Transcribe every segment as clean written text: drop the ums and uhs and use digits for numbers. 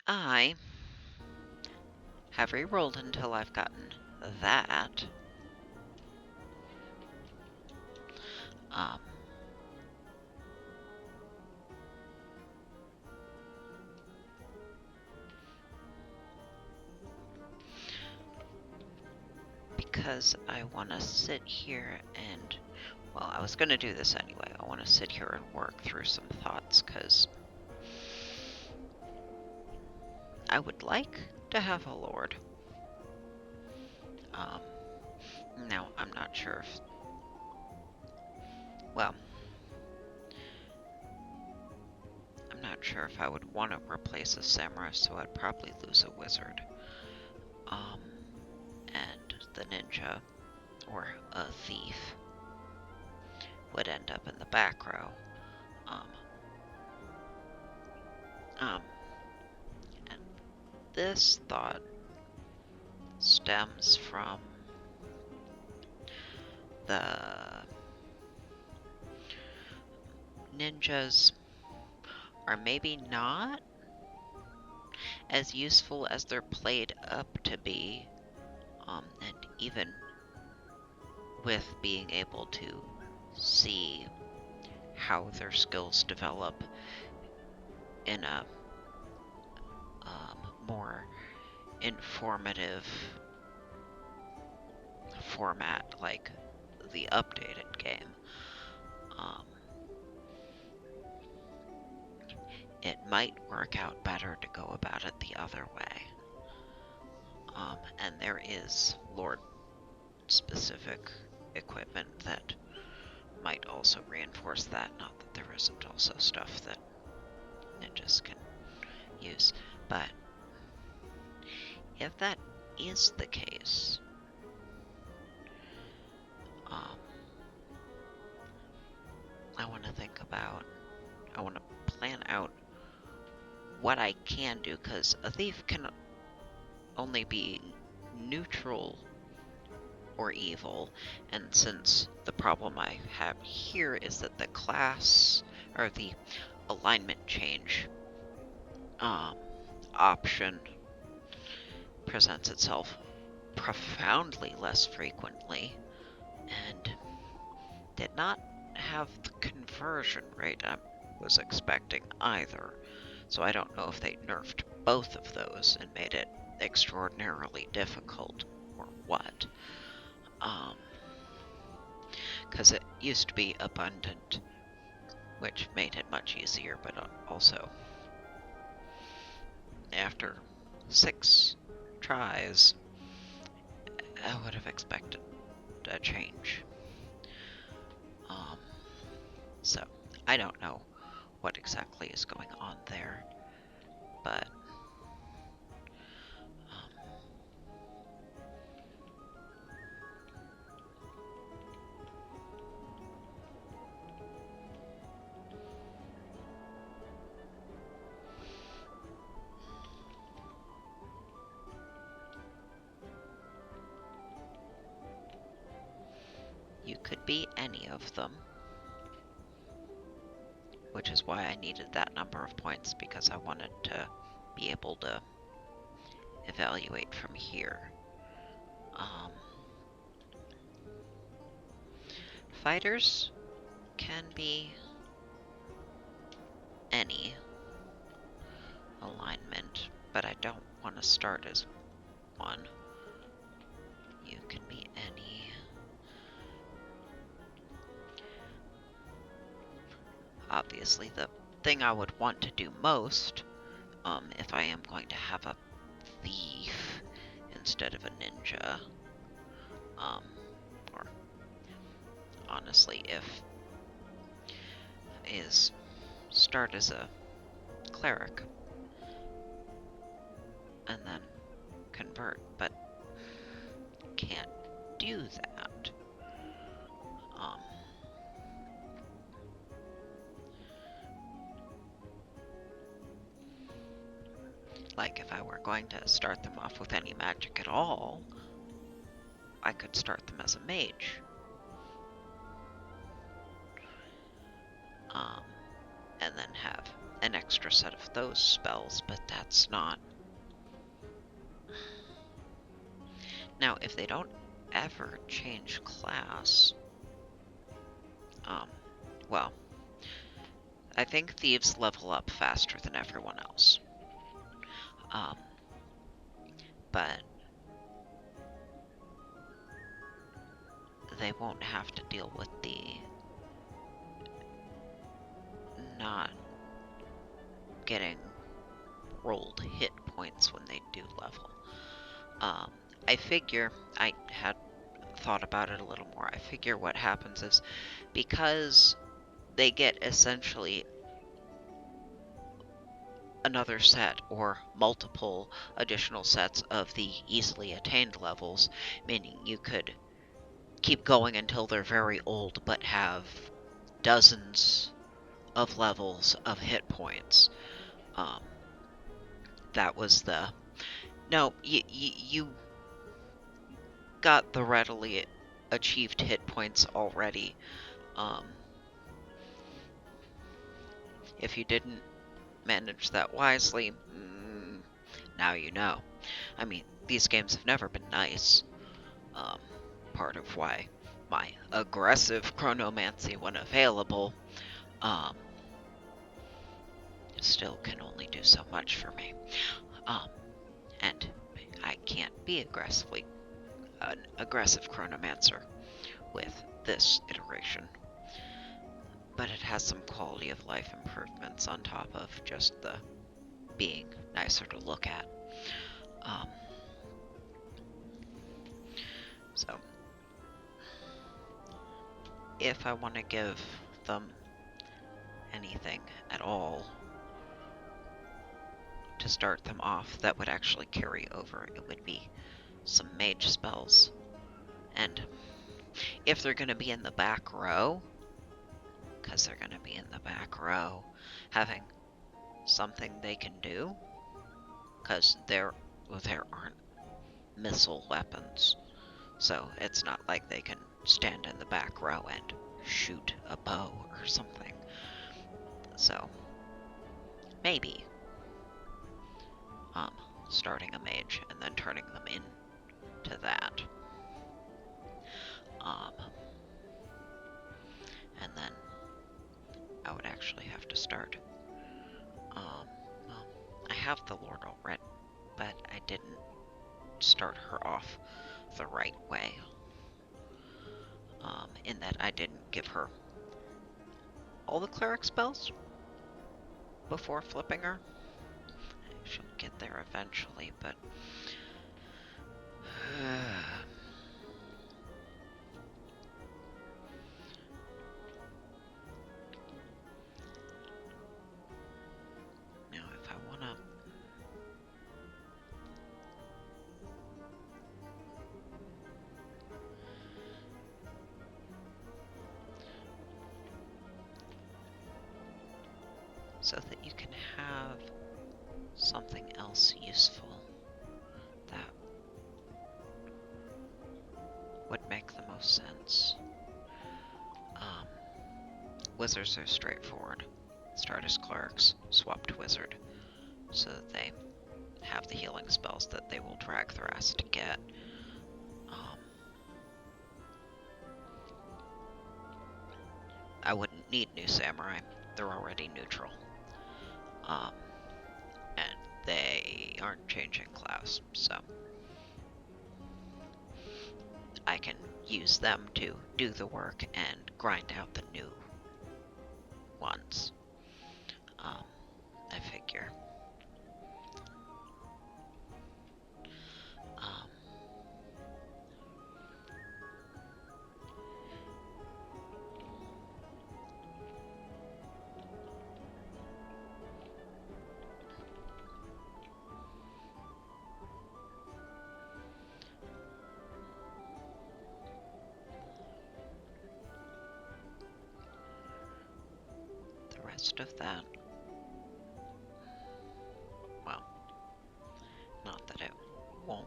I have re-rolled until I've gotten that. Um, because I want to sit here and, well, I was going to do this anyway. I want to sit here and work through some thoughts, because I would like to have a lord. Now, I'm not sure if, well, I'm not sure if I would want to replace a samurai, so I'd probably lose a wizard. And the ninja, or a thief, would end up in the back row. And this thought stems from the ninjas are maybe not as useful as they're played up to be, and even with being able to see how their skills develop in a more informative format like the updated game, it might work out better to go about it the other way. And there is Lord-specific equipment that might also reinforce that. Not that there isn't also stuff that ninjas can use. But if that is the case, I want to plan out what I can do, because a thief can only be neutral or evil, and since the problem I have here is that the class, or the alignment change option presents itself profoundly less frequently, and did not have the conversion rate I was expecting either. So I don't know if they nerfed both of those and made it extraordinarily difficult, or what. Because it used to be abundant, which made it much easier, but also after 6 tries, I would have expected a change. So I don't know what exactly is going on there, but you could be any of them, which is why I needed that number of points, because I wanted to be able to evaluate from here. Fighters can be any alignment, but I don't want to start as one. You can be any. Obviously, the thing I would want to do most, if I am going to have a thief instead of a ninja, or honestly, is start as a cleric and then convert, but can't do that. Like, if I were going to start them off with any magic at all, I could start them as a mage. And then have an extra set of those spells, but that's not... Now, if they don't ever change class, well, I think thieves level up faster than everyone else. But they won't have to deal with the not getting rolled hit points when they do level. I figure, I had thought about it a little more, I figure what happens is, because they get essentially another set or multiple additional sets of the easily attained levels, meaning you could keep going until they're very old but have dozens of levels of hit points. That was the... No, you got the readily achieved hit points already. If you didn't manage that wisely, now you know. I mean, these games have never been nice. Part of why my aggressive chronomancy, when available, still can only do so much for me. And I can't be an aggressive chronomancer with this iteration. But it has some quality of life improvements on top of just the being nicer to look at. So, if I want to give them anything at all to start them off that would actually carry over, it would be some mage spells. And if they're going to be in the back row, because they're going to be in the back row, having something they can do, because there aren't missile weapons, so it's not like they can stand in the back row and shoot a bow or something. So, maybe starting a mage and then turning them into that. And then I would actually have to start. Well, I have the Lord already, but I didn't start her off the right way. In that I didn't give her all the cleric spells before flipping her. She'll get there eventually, but... Now, if I want to... So that you can have something else useful that would make the most sense. Wizards are straightforward. Start as clerics, swap to wizard, so that they have the healing spells that they will drag their ass to get. I wouldn't need new samurai. They're already neutral. And they aren't changing class, so I can use them to do the work and grind out the new ones. I figure. The rest of that, well, not that it won't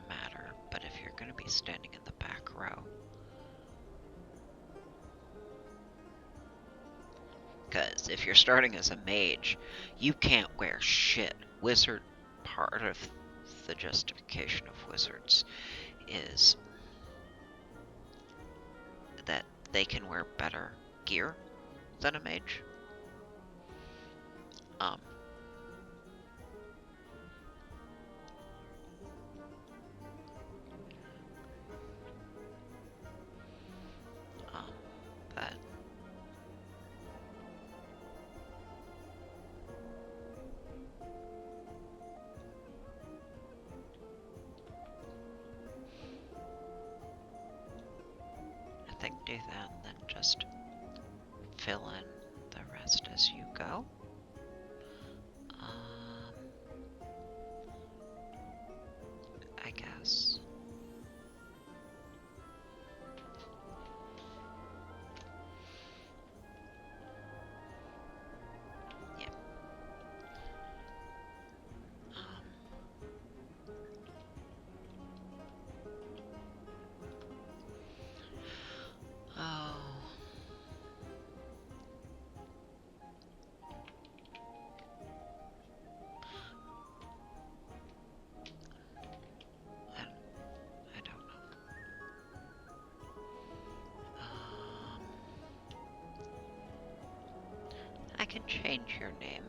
matter, but if you're going to be standing in the back row, because is if you're starting as a mage, you can't wear shit. Part of the justification of wizards is that they can wear better gear than a mage. Um, but I think do that and then just fill in the rest as you go. I guess. Yeah. Oh. I don't know. I can change your name.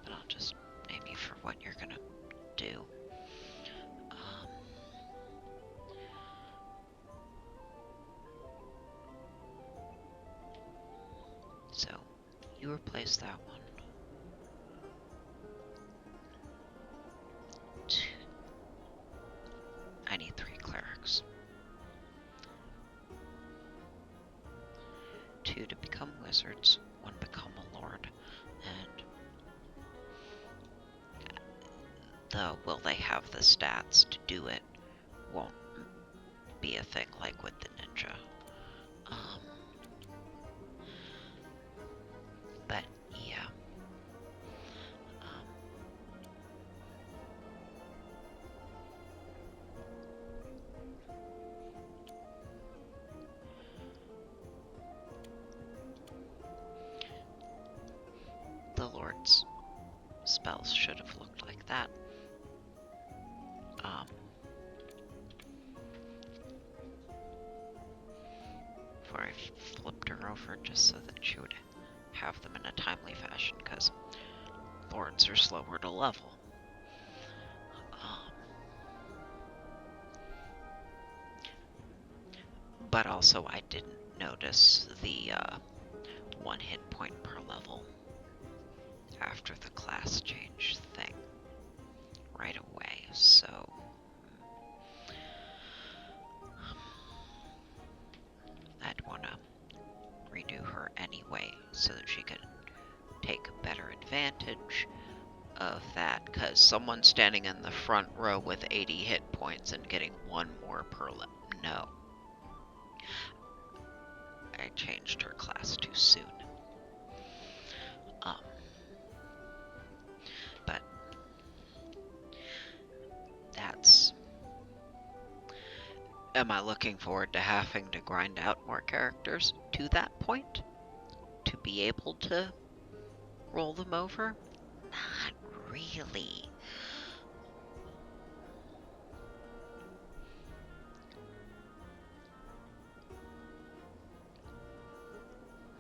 But I'll just name you for what you're gonna do. So, you replace that one. I need 3 clerics. 2 to become wizards, 1 become a lord, and will they have the stats to do it won't be a thing like with the ninja. But yeah. The Lord's spells should have looked like that. Before I flipped her over just so that she would have them in a timely fashion, because Lords are slower to level. But also I didn't notice the 1 hit point per level after the class change thing right away, so I'd want to redo her anyway so that she could take better advantage of that, because someone standing in the front row with 80 hit points and getting 1 more per level. No. I changed her class too soon. But that's... Am I looking forward to having to grind out more characters to that point? To be able to roll them over? Not really.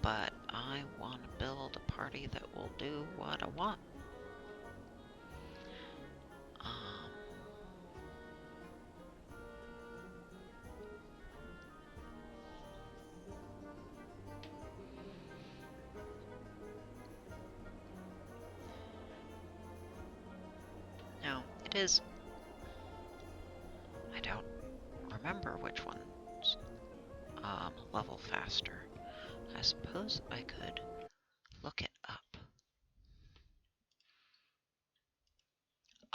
But I want to build a party that will do what I want. Now, it is... I don't remember which ones level faster. I suppose I could look it up.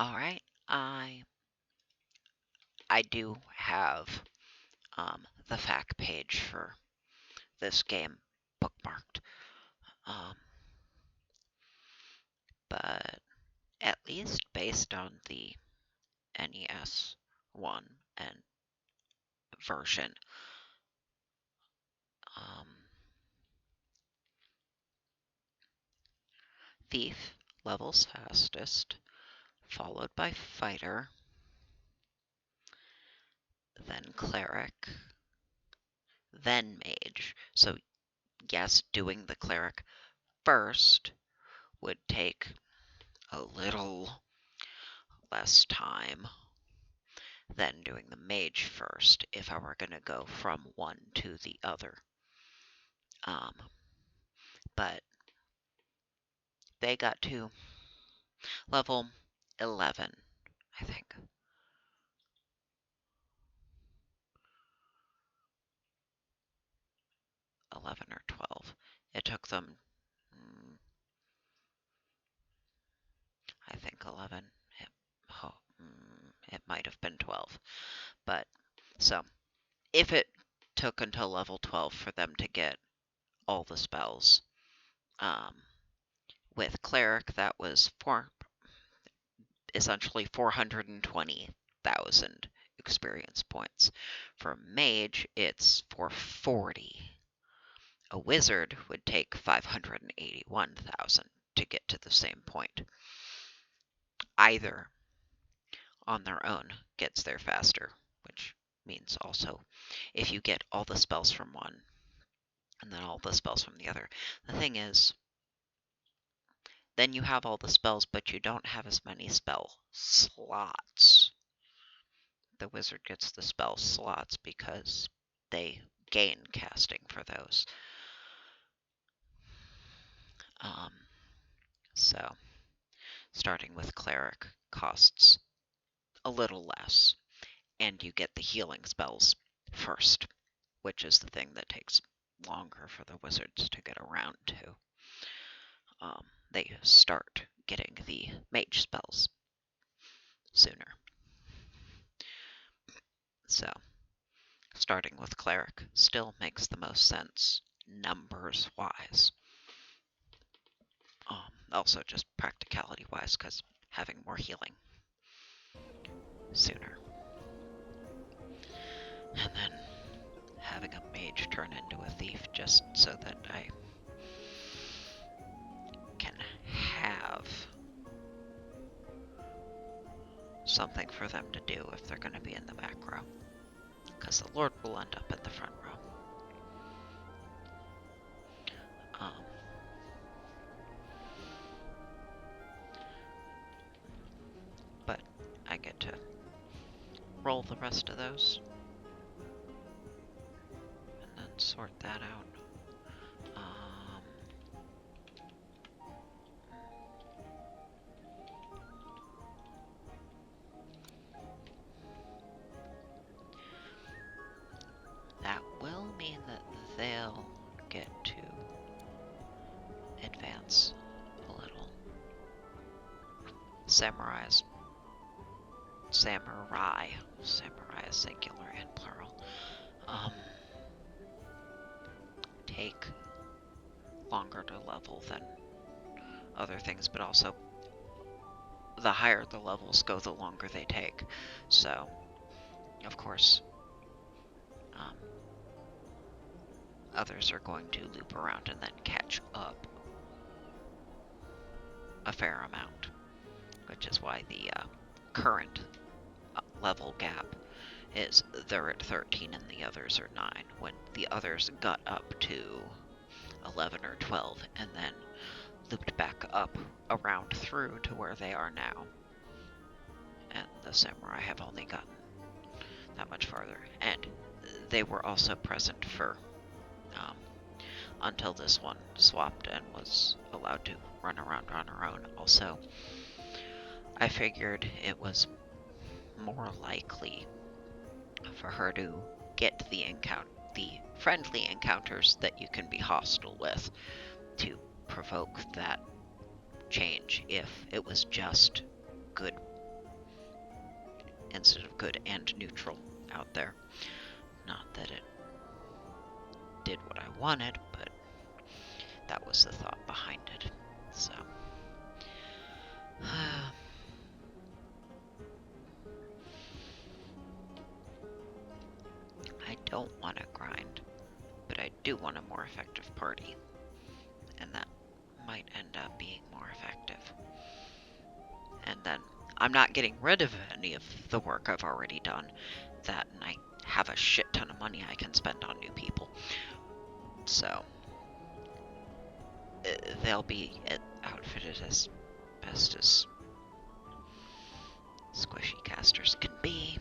Alright, I do have the fact page for this game bookmarked. But at least based on the NES 1 and version. Thief, levels fastest, followed by Fighter, then Cleric, then Mage. So yes, doing the Cleric first would take a little less time than doing the Mage first if I were going to go from one to the other. But they got to level 11, I think. 11 or 12. It took them, I think 11. It might have been 12. But, so, if it took until level 12 for them to get all the spells, with Cleric, that was essentially 420,000 experience points. For Mage, it's 440. A Wizard would take 581,000 to get to the same point. Either on their own gets there faster, which means also if you get all the spells from one and then all the spells from the other. The thing is, then you have all the spells, but you don't have as many spell slots. The Wizard gets the spell slots because they gain casting for those. So, starting with Cleric costs a little less, and you get the healing spells first, which is the thing that takes longer for the Wizards to get around to. They start getting the mage spells sooner. So, starting with Cleric still makes the most sense, numbers-wise. Also just practicality-wise, because having more healing sooner. And then having a mage turn into a thief just so that I can have something for them to do if they're going to be in the back row. Because the Lord will end up in the front row. But I get to roll the rest of those and then sort that out. That will mean that they'll get to advance a little. Samurai is singular and plural, take longer to level than other things, but also the higher the levels go, the longer they take. So, of course, others are going to loop around and then catch up a fair amount, which is why the current level gap is they're at 13 and the others are 9, when the others got up to 11 or 12 and then looped back up around through to where they are now. And the samurai have only gotten that much farther. And they were also present for until this one swapped and was allowed to run around on her own. Also, I figured it was more likely for her to get the friendly encounters that you can be hostile with to provoke that change if it was just good instead of good and neutral out there. Not that it did what I wanted, but that was the thought behind it. So don't want to grind, but I do want a more effective party. And that might end up being more effective. And then I'm not getting rid of any of the work I've already done. That, and I have a shit ton of money I can spend on new people. So, they'll be outfitted as best as squishy casters can be.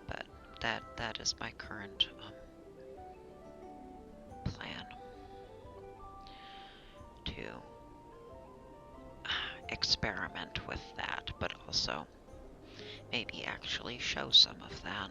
But that is my current plan to experiment with that, but also maybe actually show some of that.